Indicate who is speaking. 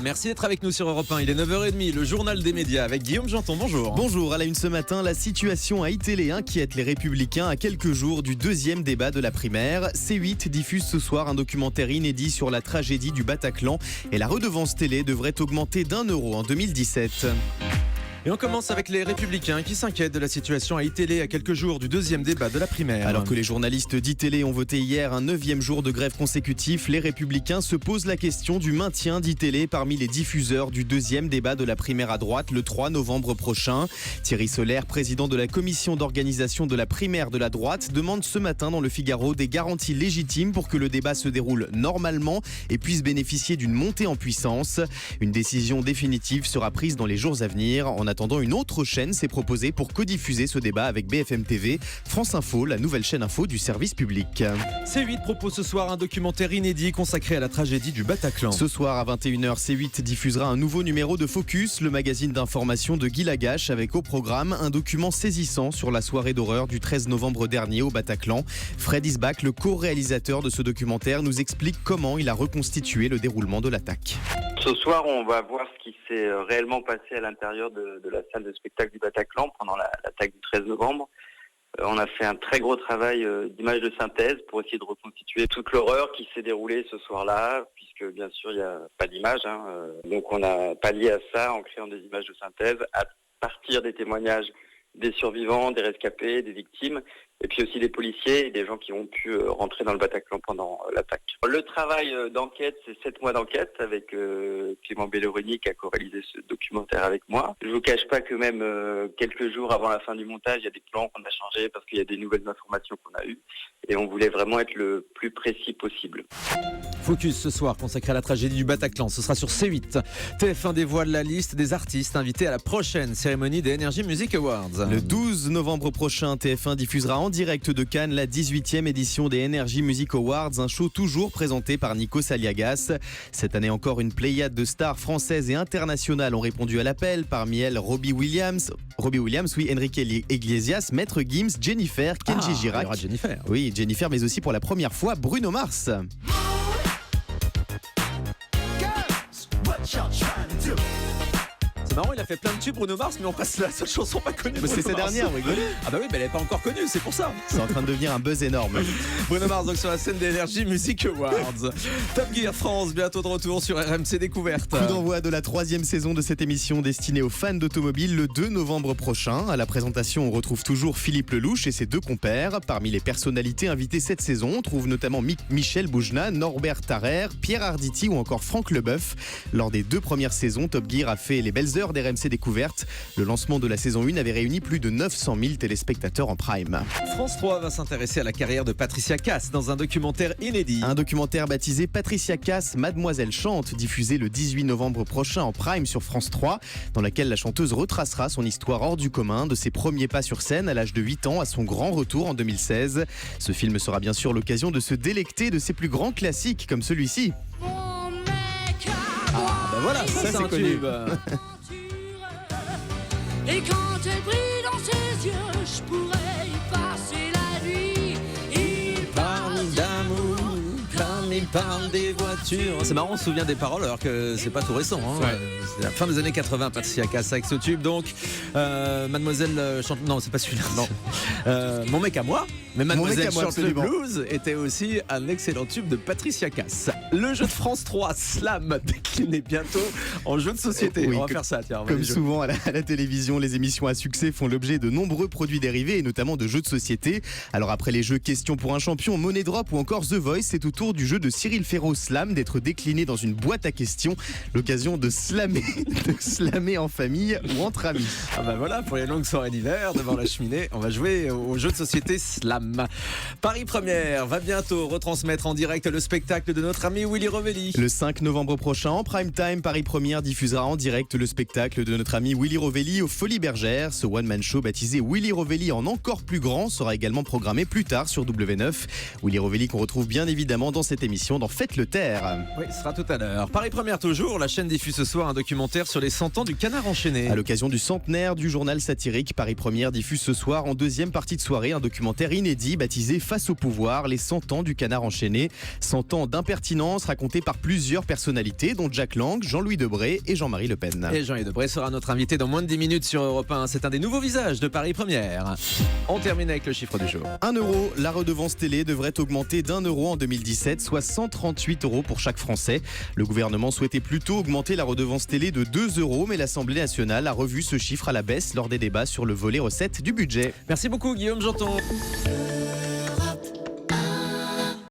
Speaker 1: merci d'être avec nous sur Europe 1. Il est 9h30, le journal des médias avec Guillaume Janton. Bonjour.
Speaker 2: Bonjour, à la une ce matin, la situation à iTélé inquiète les Républicains à quelques jours du deuxième débat de la primaire. C8 diffuse ce soir un documentaire inédit sur la tragédie du Bataclan et la redevance télé devrait augmenter d'€1 en 2017.
Speaker 1: Et on commence avec les Républicains qui s'inquiètent de la situation à iTélé à quelques jours du deuxième débat de la primaire.
Speaker 2: Alors que les journalistes d'iTélé ont voté hier un 9e jour de grève consécutif, les Républicains se posent la question du maintien d'iTélé parmi les diffuseurs du deuxième débat de la primaire à droite le 3 novembre prochain. Thierry Solaire, président de la commission d'organisation de la primaire de la droite, demande ce matin dans le Figaro des garanties légitimes pour que le débat se déroule normalement et puisse bénéficier d'une montée en puissance. Une décision définitive sera prise dans les jours à venir. En attendant, une autre chaîne s'est proposée pour codiffuser ce débat avec BFM TV, France Info, la nouvelle chaîne info du service public.
Speaker 1: C8 propose ce soir un documentaire inédit consacré à la tragédie du Bataclan.
Speaker 2: Ce soir à 21h, C8 diffusera un nouveau numéro de Focus, le magazine d'information de Guy Lagache, avec au programme un document saisissant sur la soirée d'horreur du 13 novembre dernier au Bataclan. Fred Isbach, le co-réalisateur de ce documentaire, nous explique comment il a reconstitué le déroulement de l'attaque.
Speaker 3: Ce soir, on va voir ce qui s'est réellement passé à l'intérieur de la salle de spectacle du Bataclan pendant l'attaque du 13 novembre. On a fait un très gros travail d'image de synthèse pour essayer de reconstituer toute l'horreur qui s'est déroulée ce soir-là, puisque bien sûr, il n'y a pas d'image. Donc on a pallié à ça en créant des images de synthèse à partir des témoignages des survivants, des rescapés, des victimes, et puis aussi des policiers et des gens qui ont pu rentrer dans le Bataclan pendant l'attaque. Le travail d'enquête, c'est 7 mois d'enquête avec Clément Belleroni qui a co-réalisé ce documentaire avec moi. Je vous cache pas que même quelques jours avant la fin du montage, il y a des plans qu'on a changés parce qu'il y a des nouvelles informations qu'on a eues et on voulait vraiment être le plus précis possible.
Speaker 1: Focus ce soir consacré à la tragédie du Bataclan, ce sera sur C8. TF1 dévoile la liste des artistes invités à la prochaine cérémonie des Energy Music Awards.
Speaker 2: Le 12 novembre prochain, TF1 diffusera en direct de Cannes la 18e édition des Energy Music Awards, un show toujours présenté par Nico Saliagas. Cette année encore, une pléiade de stars françaises et internationales ont répondu à l'appel. Parmi elles, Robbie Williams, Enrique Iglesias, Maître Gims, Jennifer, Kenji Girac.
Speaker 1: Il y aura Jennifer.
Speaker 2: Oui, Jennifer, mais aussi pour la première fois, Bruno Mars.
Speaker 1: C'est marrant, il a fait plein de tubes Bruno Mars, mais on passe la seule chanson pas connue.
Speaker 2: C'est sa dernière, vous rigolez ?
Speaker 1: Ah bah oui, mais elle n'est pas encore connue, c'est pour ça.
Speaker 2: C'est en train de devenir un buzz énorme.
Speaker 1: Bruno Mars donc sur la scène des Energy Music Awards. Top Gear France, bientôt de retour sur RMC Découverte.
Speaker 2: Coup d'envoi de la 3e saison de cette émission destinée aux fans d'automobile le 2 novembre prochain. À la présentation, on retrouve toujours Philippe Lelouch et ses deux compères. Parmi les personnalités invitées cette saison, on trouve notamment Michel Boujna, Norbert Tarrer, Pierre Arditi ou encore Franck Leboeuf. Lors des 2 premières saisons, Top Gear a fait les belles heures d'RMC Découverte. Le lancement de la saison 1 avait réuni plus de 900 000 téléspectateurs en prime.
Speaker 1: France 3 va s'intéresser à la carrière de Patricia Cass dans un documentaire inédit.
Speaker 2: Un documentaire baptisé Patricia Cass, Mademoiselle chante, diffusé le 18 novembre prochain en prime sur France 3, dans laquelle la chanteuse retracera son histoire hors du commun, de ses premiers pas sur scène à l'âge de 8 ans à son grand retour en 2016. Ce film sera bien sûr l'occasion de se délecter de ses plus grands classiques comme celui-ci.
Speaker 1: Voilà, ça c'est connu.
Speaker 4: Et quand elle brille dans ses yeux, je pourrais y passer la nuit. Il parle d'amour
Speaker 1: comme il parle des voitures. C'est marrant, on se souvient des paroles alors que c'est pas tout récent.
Speaker 2: Ouais.
Speaker 1: C'est la fin des années 80, Patricia Cass avec ce tube. Donc, Mademoiselle chante. Non, c'est pas celui-là. Non. Mon mec à moi. Mais Mademoiselle chante le blues était aussi un excellent tube de Patricia Cass. Le jeu de France 3, Slam, décliné bientôt en jeu de société.
Speaker 2: Oui,
Speaker 1: on va faire ça, tiens.
Speaker 2: Comme souvent à la télévision, les émissions à succès font l'objet de nombreux produits dérivés et notamment de jeux de société. Alors après les jeux Question pour un champion, Money Drop ou encore The Voice, c'est au tour du jeu de Cyril Ferraud Slam d'être décliné dans une boîte à questions. L'occasion de slammer en famille ou entre amis.
Speaker 1: Ah bah voilà, pour les longues soirées d'hiver, devant la cheminée, on va jouer au jeu de société Slam. Paris Première va bientôt retransmettre en direct le spectacle de notre ami Willy Rovelli.
Speaker 2: Le 5 novembre prochain, en prime time, Paris Première diffusera en direct le spectacle de notre ami Willy Rovelli aux Folies Bergères. Ce one-man show baptisé Willy Rovelli en encore plus grand sera également programmé plus tard sur W9. Willy Rovelli qu'on retrouve bien évidemment dans cette émission l'émission dans Faites le taire.
Speaker 1: Oui, ce sera tout à l'heure. Paris Première toujours, la chaîne diffuse ce soir un documentaire sur les 100 ans du Canard enchaîné.
Speaker 2: À l'occasion du centenaire du journal satirique, Paris Première diffuse ce soir en deuxième partie de soirée un documentaire inédit baptisé Face au pouvoir, les 100 ans du Canard enchaîné. 100 ans d'impertinence racontés par plusieurs personnalités dont Jack Lang, Jean-Louis Debré et Jean-Marie Le Pen.
Speaker 1: Et Jean-Louis Debré sera notre invité dans moins de 10 minutes sur Europe 1. C'est un des nouveaux visages de Paris Première. On termine avec le chiffre du jour.
Speaker 2: 1 euro, la redevance télé devrait augmenter d'1 euro en 2017, soit 138 euros pour chaque Français. Le gouvernement souhaitait plutôt augmenter la redevance télé de 2 euros, mais l'Assemblée nationale a revu ce chiffre à la baisse lors des débats sur le volet recettes du budget.
Speaker 1: Merci beaucoup Guillaume Janton.